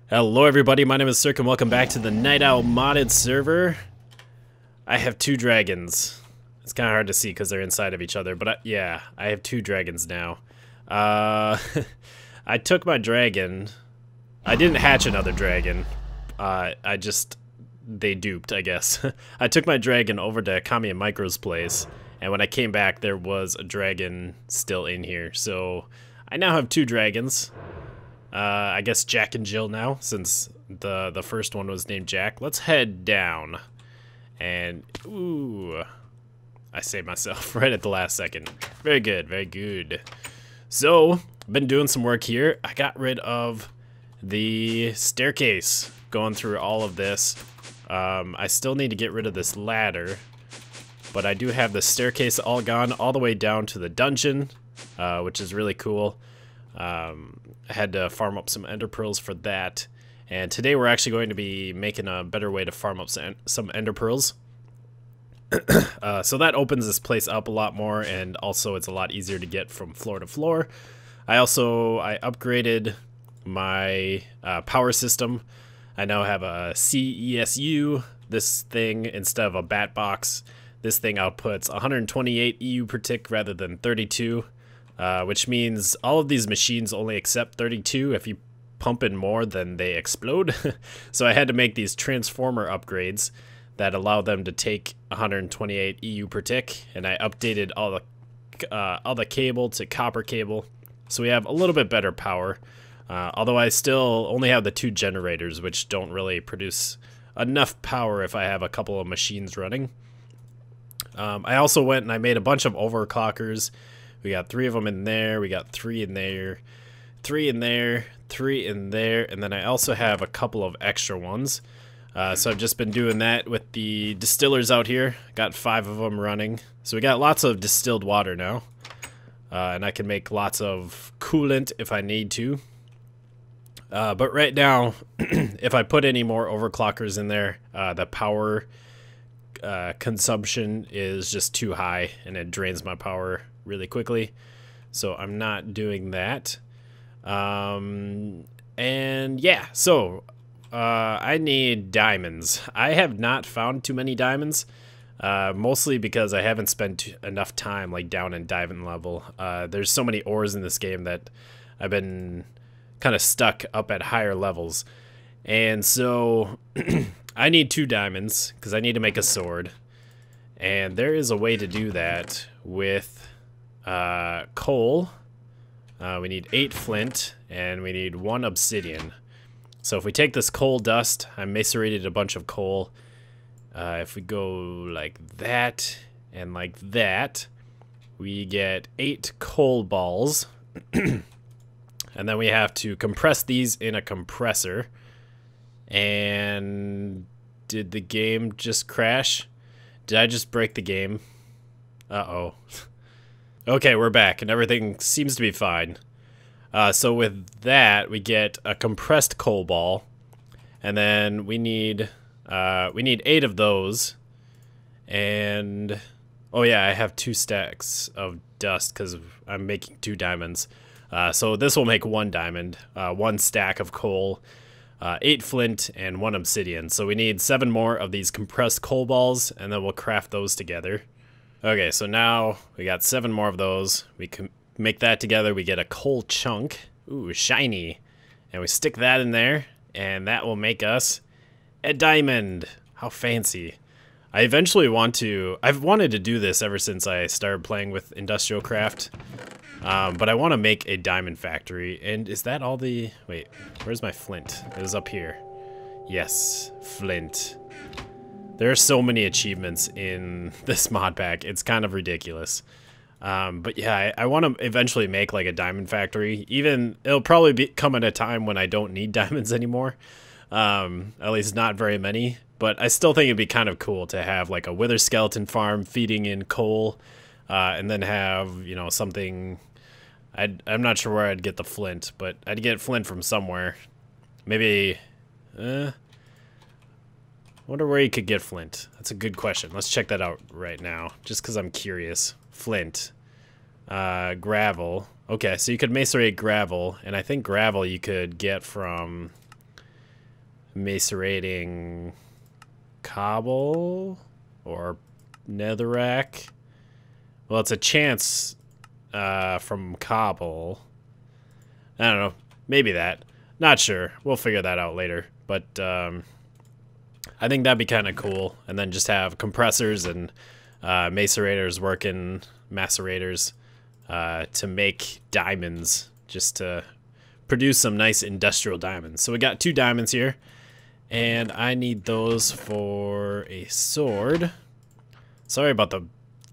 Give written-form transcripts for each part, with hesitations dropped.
Hello everybody, my name is Sirhc and welcome back to the NightOwl modded server. I have two dragons. It's kind of hard to see because they're inside of each other, but yeah, I have two dragons now. I took my dragon. I didn't hatch another dragon. They duped, I guess. I took my dragon over to Kami and Micro's place, and when I came back there was a dragon still in here. So I now have two dragons. I guess Jack and Jill now, since the first one was named Jack. Let's head down. And, ooh, I saved myself right at the last second. Very good, very good. So, I've been doing some work here. I got rid of the staircase, going through all of this. I still need to get rid of this ladder, but I do have the staircase all gone, all the way down to the dungeon, which is really cool. I had to farm up some ender pearls for that, and today we're actually going to be making a better way to farm up some ender pearls. So that opens this place up a lot more, and also it's a lot easier to get from floor to floor. I upgraded my power system. I now have a CESU. This thing, instead of a bat box, this thing outputs 128 EU per tick rather than 32. Which means all of these machines only accept 32. If you pump in more, then they explode. So I had to make these transformer upgrades that allow them to take 128 EU per tick, and I updated all the cable to copper cable, so we have a little bit better power. Although I still only have the two generators, which don't really produce enough power if I have a couple of machines running. I also went and I made a bunch of overclockers. We got 3 of them in there, we got 3 in there, 3 in there, 3 in there, and then I also have a couple of extra ones. So I've just been doing that with the distillers out here. Got 5 of them running. So we got lots of distilled water now. And I can make lots of coolant if I need to. But right now, if I put any more overclockers in there, the power consumption is just too high and it drains my power really quickly, so I'm not doing that. And yeah, so I need diamonds. I have not found too many diamonds, mostly because I haven't spent enough time like down in diamond level. There's so many ores in this game that I've been kind of stuck up at higher levels, and so I need 2 diamonds because I need to make a sword, and there is a way to do that with coal. We need 8 flint, and we need 1 obsidian. So if we take this coal dust, I macerated a bunch of coal. If we go like that and like that, we get 8 coal balls. And then we have to compress these in a compressor. And did the game just crash? Did I just break the game? Uh-oh. Okay, we're back, and everything seems to be fine. So with that, we get a compressed coal ball, and then we need 8 of those. And oh yeah, I have 2 stacks of dust because I'm making 2 diamonds. So this will make 1 diamond, 1 stack of coal, 8 flint, and 1 obsidian. So we need 7 more of these compressed coal balls, and then we'll craft those together. Okay, so now we got 7 more of those. We can make that together. We get a coal chunk. Ooh, shiny. And we stick that in there, and that will make us a diamond. How fancy. I've wanted to do this ever since I started playing with Industrial Craft. But I want to make a diamond factory. And is that all the... Wait, where's my flint? It was up here. Yes, flint. There are so many achievements in this mod pack. It's kind of ridiculous. But yeah, I want to eventually make like a diamond factory. It'll probably come at a time when I don't need diamonds anymore. At least not very many. But I still think it'd be kind of cool to have like a wither skeleton farm feeding in coal. And then have, you know, something... I'm not sure where I'd get the flint, but I'd get flint from somewhere. Maybe... wonder where you could get flint. That's a good question. Let's check that out right now, just because I'm curious. Flint. Gravel. Okay, so you could macerate gravel, and I think gravel you could get from macerating cobble or netherrack. Well, it's a chance from cobble. I don't know. Maybe that. Not sure. We'll figure that out later. But I think that'd be kind of cool. And then just have compressors and macerators working, macerators to make diamonds, just to produce some nice industrial diamonds. So we got 2 diamonds here, and I need those for a sword. Sorry about the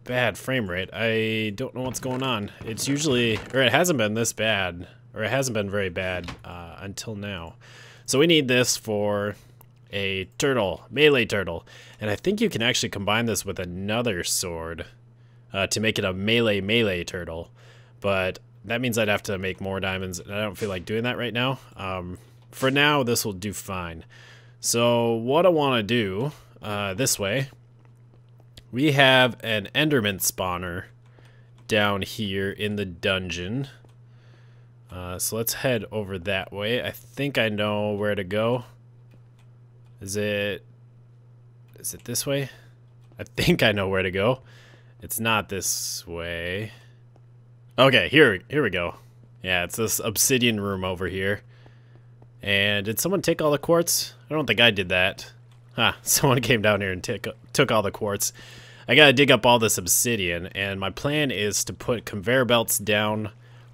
bad frame rate. I don't know what's going on. It's usually, or it hasn't been this bad, or it hasn't been very bad until now. So we need this for a turtle, melee turtle. And I think you can actually combine this with another sword to make it a melee turtle. But that means I'd have to make more diamonds, and I don't feel like doing that right now. For now, this will do fine. So what I want to do this way, we have an enderman spawner down here in the dungeon. So let's head over that way. I think I know where to go. Is it this way? I think I know where to go. It's not this way. Okay, here we go. Yeah, it's this obsidian room over here. And did someone take all the quartz? I don't think I did that. Huh, someone came down here and took all the quartz. I gotta dig up all this obsidian, and my plan is to put conveyor belts down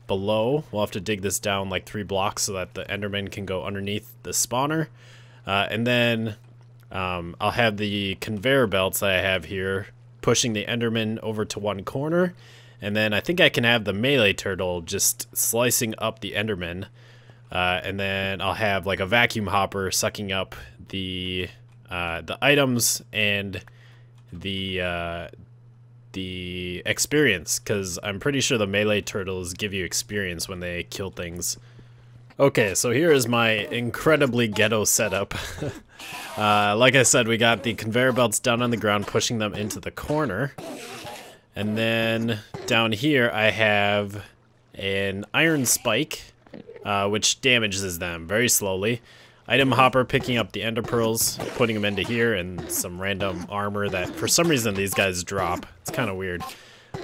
below. We'll have to dig this down like 3 blocks so that the enderman can go underneath the spawner. And then I'll have the conveyor belts that I have here pushing the enderman over to one corner. And then I think I can have the melee turtle just slicing up the enderman. And then I'll have like a vacuum hopper sucking up the items and the experience, because I'm pretty sure the melee turtles give you experience when they kill things. Okay, so here is my incredibly ghetto setup. Like I said, we got the conveyor belts down on the ground, pushing them into the corner. And then down here I have an iron spike, which damages them very slowly. Item hopper picking up the ender pearls, putting them into here, and some random armor that for some reason these guys drop. It's kind of weird.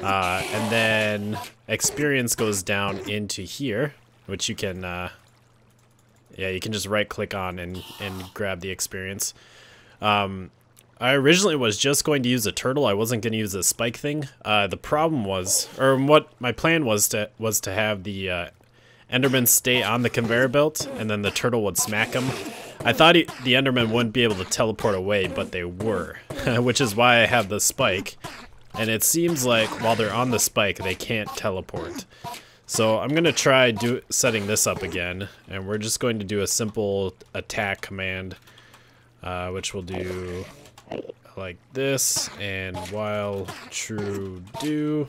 And then experience goes down into here, which you can, yeah, you can just right click on and grab the experience. I originally was just going to use a turtle. I wasn't going to use a spike thing. The problem was, or what my plan was to have the enderman stay on the conveyor belt, and then the turtle would smack him. I thought the endermen wouldn't be able to teleport away, but they were, which is why I have the spike. And it seems like while they're on the spike, they can't teleport. So I'm gonna try setting this up again, and we're just going to do a simple attack command, which we'll do like this, and while true do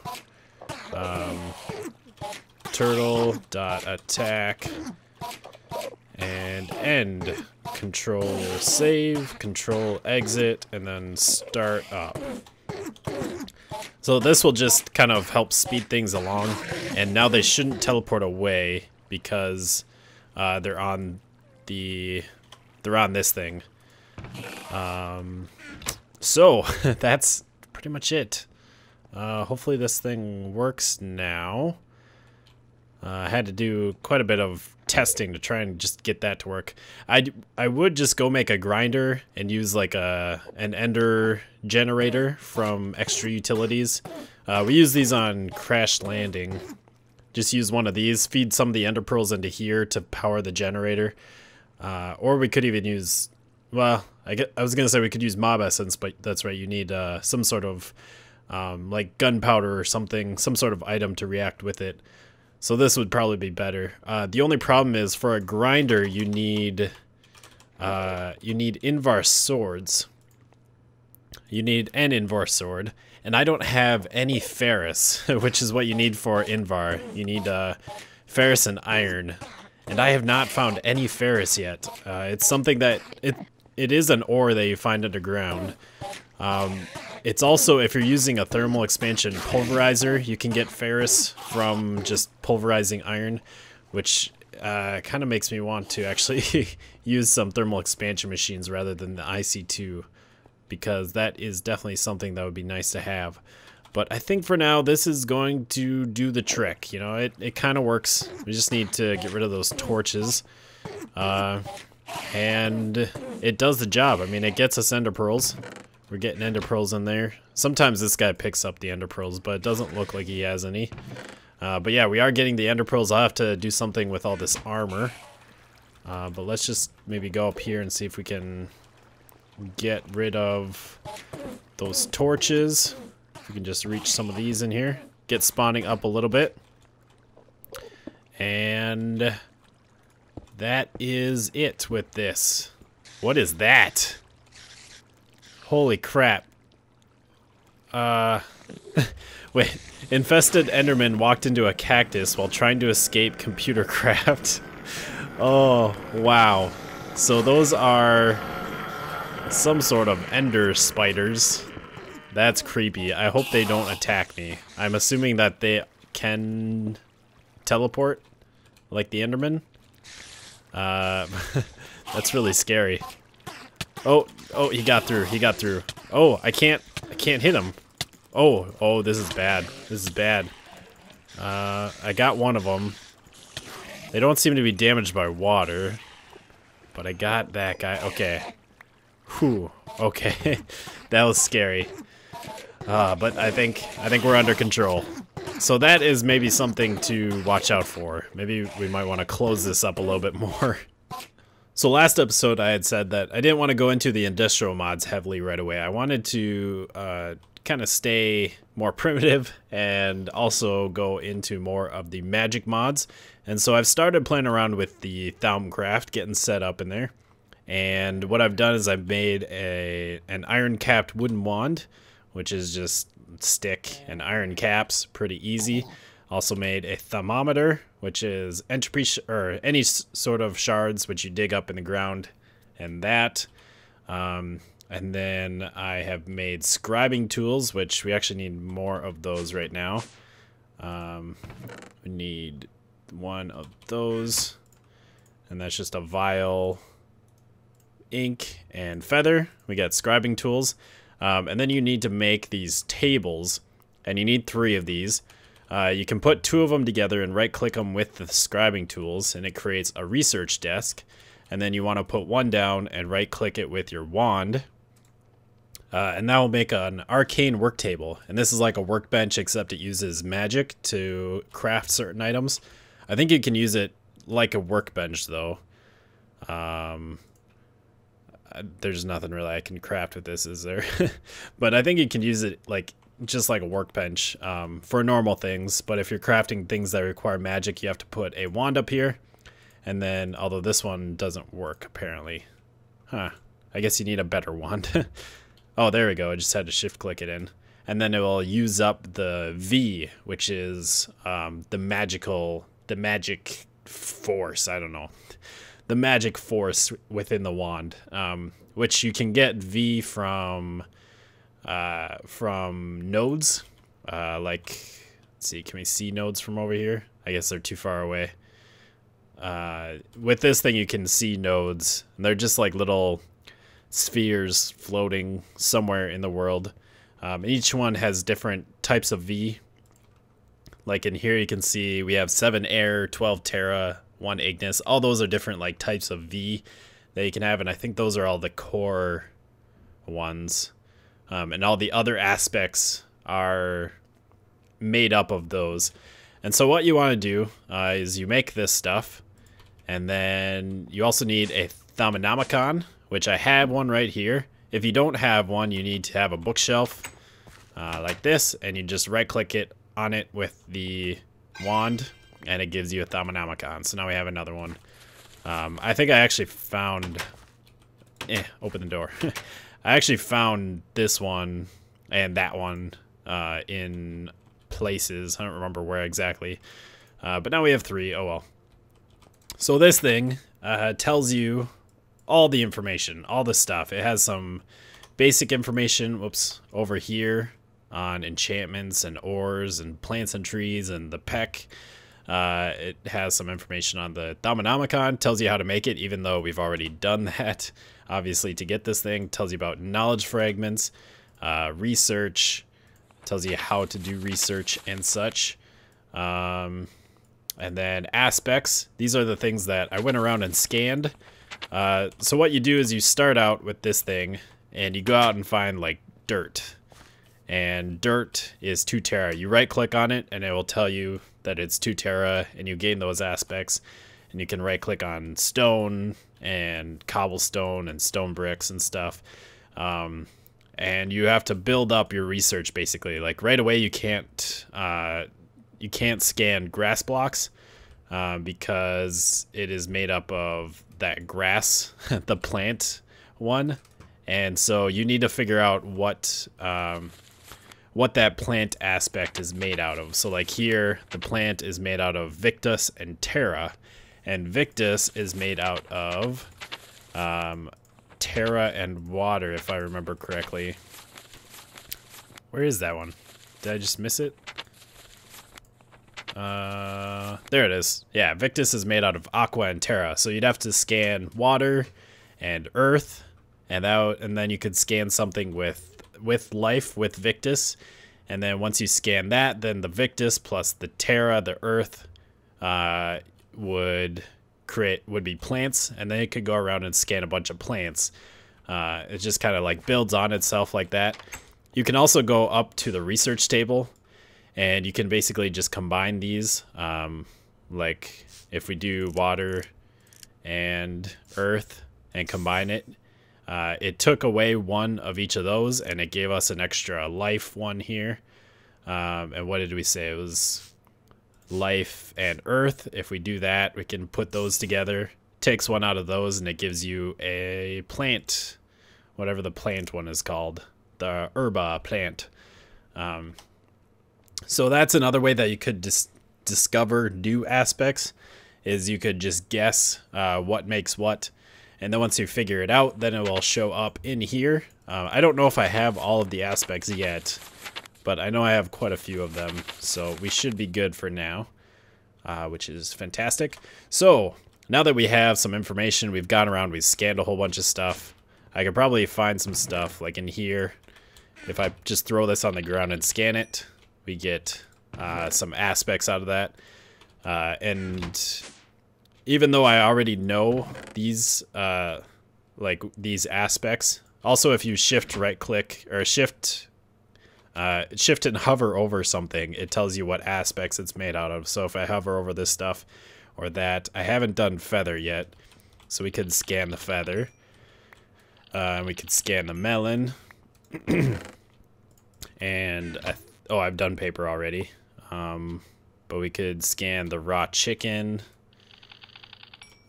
turtle dot attack and end, control save, control exit, and then start up. So this will just kind of help speed things along, and now they shouldn't teleport away because they're on this thing. So that's pretty much it. Hopefully this thing works now. I had to do quite a bit of testing to try and just get that to work. I would just go make a grinder and use like an ender generator from extra utilities. We use these on Crash Landing. Just use one of these, feed some of the ender pearls into here to power the generator. Or we could even use, well, I was gonna say we could use mob essence, but that's right, you need some sort of like gunpowder or something, some sort of item to react with it. So this would probably be better. The only problem is for a grinder you need Invar swords. You need an Invar sword, and I don't have any ferrous, which is what you need for Invar. You need ferrous and iron, and I have not found any ferrous yet. It's something that it is an ore that you find underground. It's also, if you're using a thermal expansion pulverizer, you can get ferrous from just pulverizing iron, which kind of makes me want to actually use some thermal expansion machines rather than the IC2, because that is definitely something that would be nice to have. But I think for now, this is going to do the trick. You know, it kind of works. We just need to get rid of those torches. And it does the job. I mean, it gets us ender pearls. We're getting ender pearls in there. Sometimes this guy picks up the ender pearls, but it doesn't look like he has any. But yeah, we are getting the ender pearls. I'll have to do something with all this armor. But let's just maybe go up here and see if we can get rid of those torches. If we can just reach some of these in here. Get spawning up a little bit. And that is it with this. What is that? Holy crap. Wait. Infested enderman walked into a cactus while trying to escape computer craft. Oh, wow. So those are some sort of ender spiders. That's creepy. I hope they don't attack me. I'm assuming that they can teleport, like the enderman. That's really scary. Oh, he got through. He got through. Oh, I can't hit him. Oh, this is bad. This is bad. I got one of them. They don't seem to be damaged by water, but I got that guy. Okay. Whew. Okay. That was scary. But I think we're under control. So that is maybe something to watch out for. Maybe we might want to close this up a little bit more. So last episode I had said that I didn't want to go into the industrial mods heavily right away. I wanted to kind of stay more primitive and also go into more of the magic mods. And so I've started playing around with the Thaumcraft, getting set up in there. And what I've done is I've made an iron capped wooden wand, which is just stick and iron caps, pretty easy. Also made a thermometer, which is entropy or any sort of shards which you dig up in the ground, and that. And then I have made scribing tools, which we actually need more of those right now. We need one of those, and that's just a vial, ink, and feather. We got scribing tools. And then you need to make these tables, and you need 3 of these. You can put 2 of them together and right-click them with the scribing tools, and it creates a research desk. And then you want to put 1 down and right-click it with your wand. And that will make an arcane work table. And this is like a workbench, except it uses magic to craft certain items. I think you can use it like a workbench, though. There's nothing really I can craft with this, is there? But I think you can use it like just like a workbench for normal things. But if you're crafting things that require magic, you have to put a wand up here. And then, although this one doesn't work, apparently. Huh. I guess you need a better wand. Oh, there we go. I just had to shift click it in. And then it will use up the V, which is the magic force. I don't know. The magic force within the wand, which you can get V from nodes. Like, let's see, can we see nodes from over here? I guess they're too far away. With this thing, you can see nodes, and they're just like little spheres floating somewhere in the world. And each one has different types of V. Like in here, you can see we have 7 air, 12 terra, 1 ignis. All those are different like types of V that you can have, and I think those are all the core ones. And all the other aspects are made up of those. And so what you want to do is you make this stuff, and then you also need a Thaumanomicon, which I have one right here. If you don't have one, you need to have a bookshelf like this, and you just right click it on it with the wand, and it gives you a Thaumanomicon. So now we have another one. I think I actually found... open the door. I actually found this one and that one in places. I don't remember where exactly. But now we have 3. Oh well. So this thing tells you all the information, all the stuff. It has some basic information, whoops, over here on enchantments and ores and plants and trees and the peck. It has some information on the Thaumanomicon, tells you how to make it, even though we've already done that, obviously, to get this thing. Tells you about knowledge fragments, research, tells you how to do research and such. And then aspects. These are the things that I went around and scanned. So what you do is you start out with this thing, and you go out and find, like, dirt. And dirt is 2 tera. You right click on it and it will tell you that it's 2 tera, and you gain those aspects. And you can right click on stone and cobblestone and stone bricks and stuff. And you have to build up your research basically. Like right away you can't scan grass blocks because it is made up of that grass, the plant one. And so you need to figure out what that plant aspect is made out of. So like here, the plant is made out of Victus and Terra, and Victus is made out of Terra and water, if I remember correctly. Where is that one? Did I just miss it? There it is. Yeah, Victus is made out of aqua and terra. So you'd have to scan water and earth, and then you could scan something with life with Victus. And then once you scan that, then the Victus plus the terra, the earth, would be plants, and then it could go around and scan a bunch of plants. It just kind of like builds on itself like that. You can also go up to the research table, and you can basically just combine these. Like if we do water and earth and combine it, it took away one of each of those, and it gave us an extra life one here. And what did we say? It was life and earth. If we do that, we can put those together. Takes one out of those, and it gives you a plant, whatever the plant one is called, the herba plant. So that's another way that you could discover new aspects, is you could just guess what makes what. And then once you figure it out, then it will show up in here. I don't know if I have all of the aspects yet, but I know I have quite a few of them. So we should be good for now, which is fantastic. So now that we have some information, we've gone around, we've scanned a whole bunch of stuff. I could probably find some stuff like in here. If I just throw this on the ground and scan it, we get some aspects out of that. And even though I already know these these aspects, also if you shift right click or shift and hover over something, it tells you what aspects it's made out of. So if I hover over this stuff or that, I haven't done feather yet, so we could scan the feather. We could scan the melon. And I've done paper already. But we could scan the raw chicken.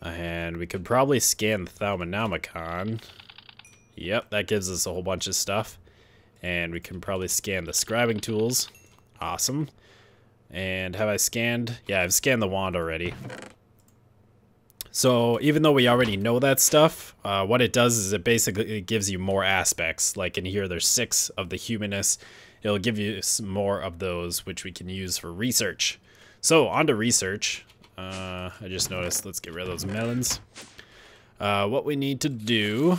And we could probably scan the Thaumanomicon. Yep, that gives us a whole bunch of stuff. And we can probably scan the scribing tools. Awesome. And have I scanned? Yeah, I've scanned the wand already. So even though we already know that stuff, what it does is it basically gives you more aspects. Like in here, there's 6 of the humanness. It'll give you some more of those, which we can use for research. So on to research. I just noticed, let's get rid of those melons. What we need to do,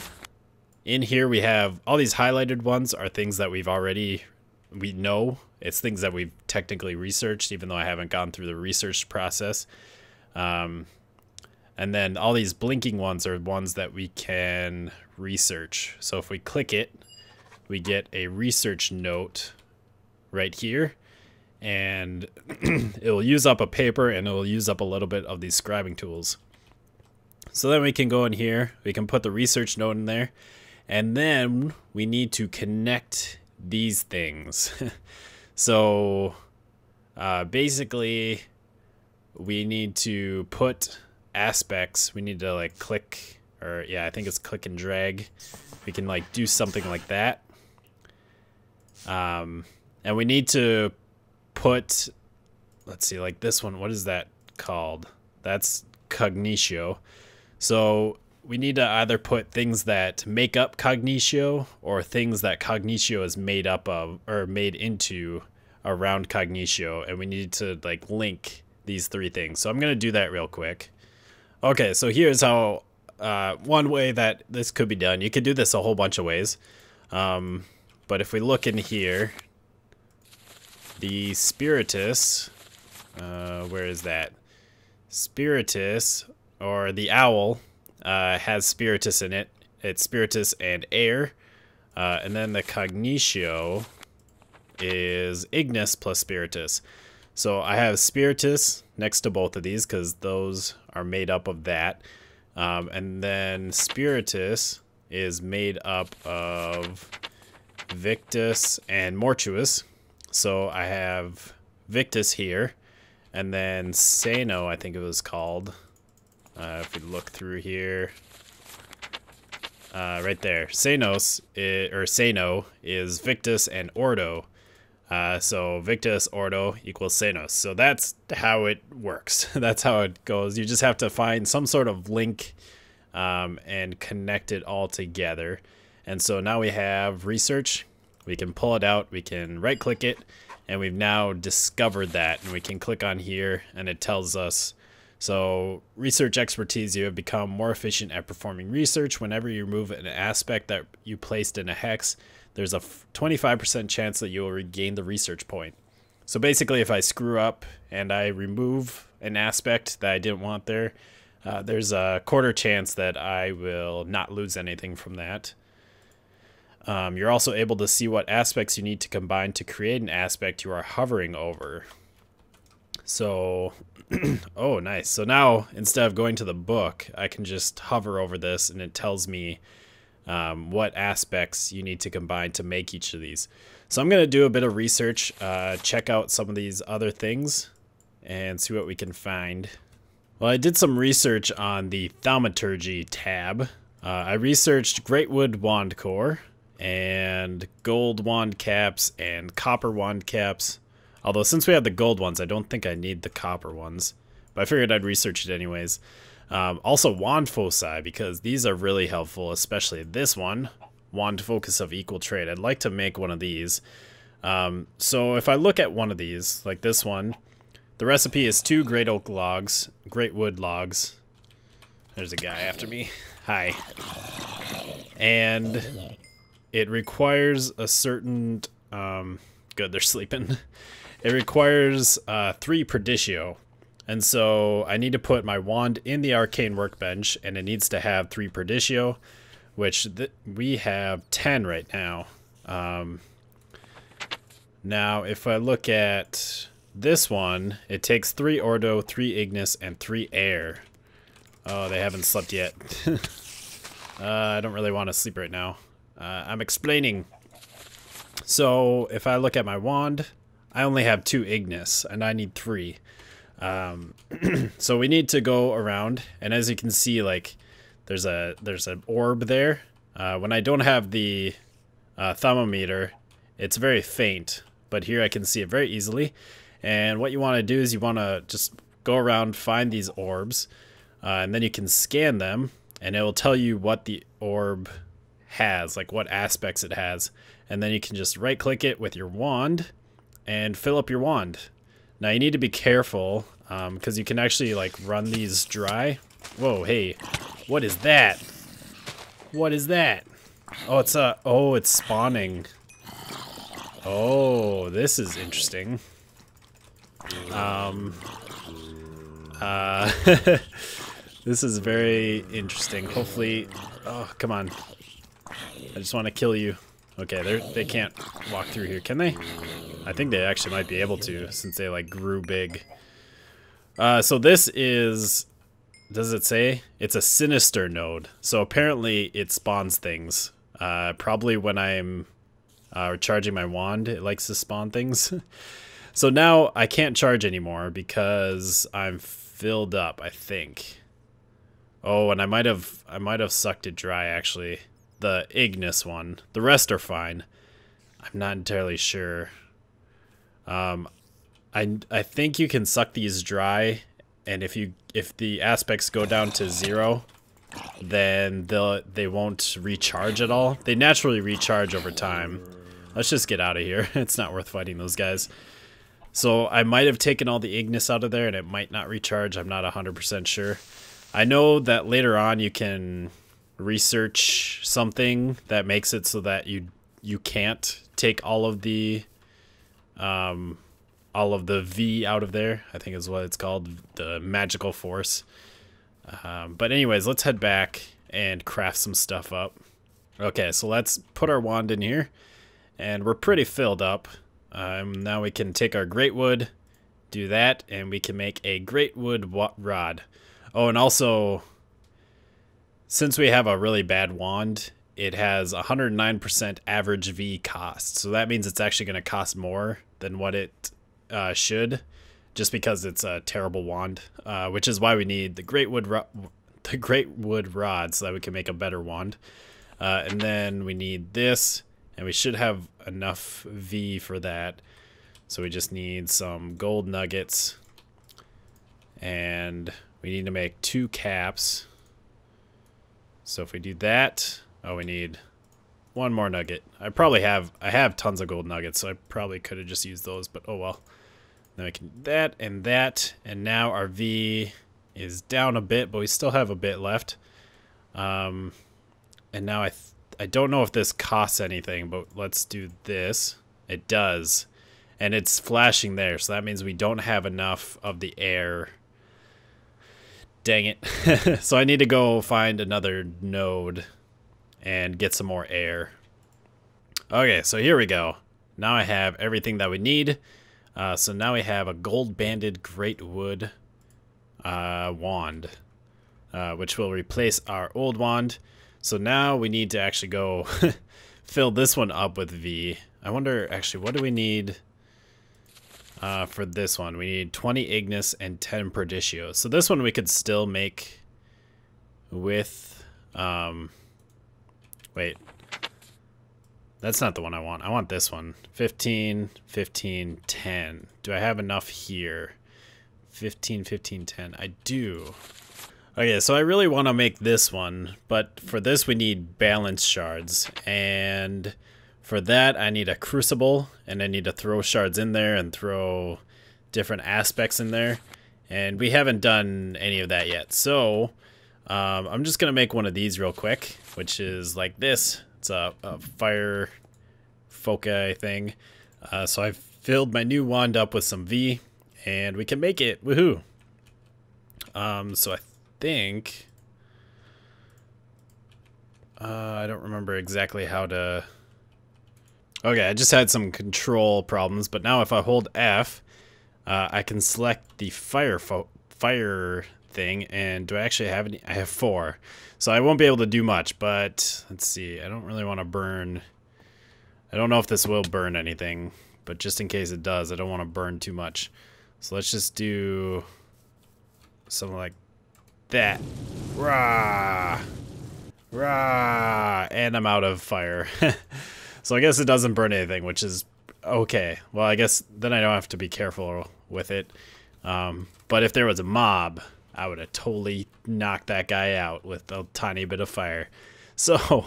in here we have all these highlighted ones are things that we know. It's things that we've technically researched, even though I haven't gone through the research process. And then all these blinking ones are ones that we can research. So if we click it, we get a research note right here. And it will use up a paper, and it will use up a little bit of these scribing tools. So then we can go in here, we can put the research note in there, and then we need to connect these things. So basically we need to put aspects, we need to like click, or yeah, I think it's click and drag. We can like do something like that. And we need to put, let's see, like this one, what is that called? That's cognitio. So we need to either put things that make up cognitio or things that cognitio is made up of or made into around cognitio, and we need to like link these 3 things. So I'm going to do that real quick. Okay, so here's how one way that this could be done. You could do this a whole bunch of ways. But if we look in here, the Spiritus, where is that? Spiritus, or the owl, has Spiritus in it. It's Spiritus and air. And then the Cognitio is Ignis plus Spiritus. So I have Spiritus next to both of these because those are made up of that. And then Spiritus is made up of Victus and Mortuus. So I have Victus here. And then Sano, I think it was called. If we look through here. Right there. Sano is Victus and Ordo. So Victus, Ordo equals Sanos. So that's how it works. That's how it goes. You just have to find some sort of link and connect it all together. And so now we have research. We can pull it out. We can right click it. And we've now discovered that. And we can click on here and it tells us, so research expertise, you have become more efficient at performing research. Whenever you remove an aspect that you placed in a hex, there's a 25% chance that you will regain the research point. So basically, if I screw up and I remove an aspect that I didn't want there, there's a quarter chance that I will not lose anything from that. You're also able to see what aspects you need to combine to create an aspect you are hovering over. So, oh, nice. So now, instead of going to the book, I can just hover over this and it tells me what aspects you need to combine to make each of these. So I'm going to do a bit of research, check out some of these other things, and see what we can find. Well, I did some research on the Thaumaturgy tab. I researched Greatwood Wand Core, and gold wand caps, and copper wand caps. Although since we have the gold ones, I don't think I need the copper ones. But I figured I'd research it anyways. Also wand foci, because these are really helpful, especially this one. Wand focus of equal trade. I'd like to make one of these. So if I look at one of these, like this one, the recipe is 2 great oak logs, great wood logs. There's a guy after me. Hi. And it requires a certain... good, they're sleeping. It requires 3 Perditio. And so I need to put my wand in the arcane workbench, and it needs to have 3 Perditio, which we have 10 right now. Now, if I look at this one, it takes 3 Ordo, 3 Ignis, and 3 Air. Oh, they haven't slept yet. I don't really want to sleep right now. I'm explaining. So if I look at my wand, I only have 2 Ignis, and I need 3. So we need to go around, and as you can see, like there's an orb there. When I don't have the thermometer, it's very faint, but here I can see it very easily. And what you want to do is you want to just go around, find these orbs, and then you can scan them, and it will tell you what the orb has, like what aspects it has. And then you can just right click it with your wand and fill up your wand. Now you need to be careful because you can actually like run these dry. Whoa, hey, what is that? What is that? Oh, it's spawning. Oh, this is interesting. This is very interesting. Hopefully, oh, come on. I just want to kill you. Okay, they can't walk through here, can they? I think they actually might be able to, since they like grew big. So this is, does it say? It's a sinister node. So apparently it spawns things. Probably when I'm charging my wand, it likes to spawn things. So now I can't charge anymore because I'm filled up, I think. Oh, and I might have sucked it dry actually. The Ignis one. The rest are fine. I'm not entirely sure. I think you can suck these dry, and if the aspects go down to 0, then they won't recharge at all. They naturally recharge over time. Let's just get out of here. It's not worth fighting those guys. So I might have taken all the Ignis out of there and it might not recharge. I'm not 100% sure. I know that later on you can research something that makes it so that you can't take all of the V out of there. I think is what it's called, the magical force. But anyways, let's head back and craft some stuff up. Okay, so let's put our wand in here, and we're pretty filled up. Now we can take our great wood, do that, and we can make a great wood rod. Oh, and also, since we have a really bad wand, it has 109% average V cost. So that means it's actually going to cost more than what it should, just because it's a terrible wand, which is why we need the great wood rod so that we can make a better wand. And then we need this, and we should have enough V for that. So we just need some gold nuggets, and we need to make 2 caps. So if we do that, oh, we need 1 more nugget. I have tons of gold nuggets, so I probably could have just used those, but oh well. Then we can do that, and now our V is down a bit, but we still have a bit left. And now I don't know if this costs anything, but let's do this. It does. And it's flashing there, so that means we don't have enough of the air. Dang it. So I need to go find another node and get some more air. Okay, so here we go. Now I have everything that we need. So now we have a gold banded great wood wand, which will replace our old wand. So now we need to actually go fill this one up with V. I wonder, actually, what do we need for this one? We need 20 Ignis and 10 Perdicio. So this one we could still make with... wait. That's not the one I want. I want this one. 15, 15, 10. Do I have enough here? 15, 15, 10. I do. Okay, so I really want to make this one, but for this we need balance shards, and for that I need a crucible, and I need to throw shards in there and throw different aspects in there, and we haven't done any of that yet. So I'm just gonna make one of these real quick, which is like this. It's a fire foci thing. So I've filled my new wand up with some V, and we can make it. Woohoo! So I think I don't remember exactly how to... Okay, I just had some control problems, but now if I hold F, I can select the fire thing, and do I actually have any? I have 4, so I won't be able to do much, but let's see. I don't really want to burn... I don't know if this will burn anything, but just in case it does, I don't want to burn too much. So let's just do something like that. Rah! Rah! And I'm out of fire. So I guess it doesn't burn anything, which is okay. Well, I guess then I don't have to be careful with it. But if there was a mob, I would have totally knocked that guy out with a tiny bit of fire. So,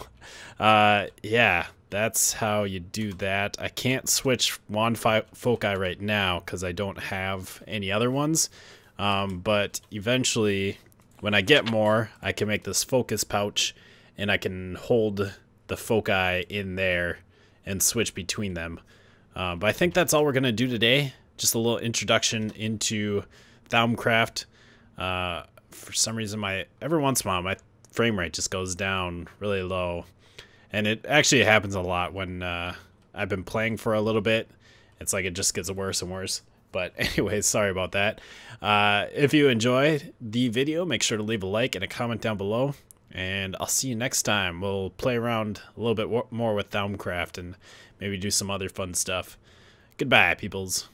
yeah, that's how you do that. I can't switch wand foci right now because I don't have any other ones. But eventually, when I get more, I can make this focus pouch, and I can hold the foci in there and switch between them. But I think that's all we're going to do today. Just a little introduction into Thaumcraft. For some reason, every once in a while, my frame rate just goes down really low. And it actually happens a lot when I've been playing for a little bit. It's like it just gets worse and worse. But anyways, sorry about that. If you enjoyed the video, make sure to leave a like and a comment down below. And I'll see you next time. We'll play around a little bit more with Thaumcraft and maybe do some other fun stuff. Goodbye, peoples.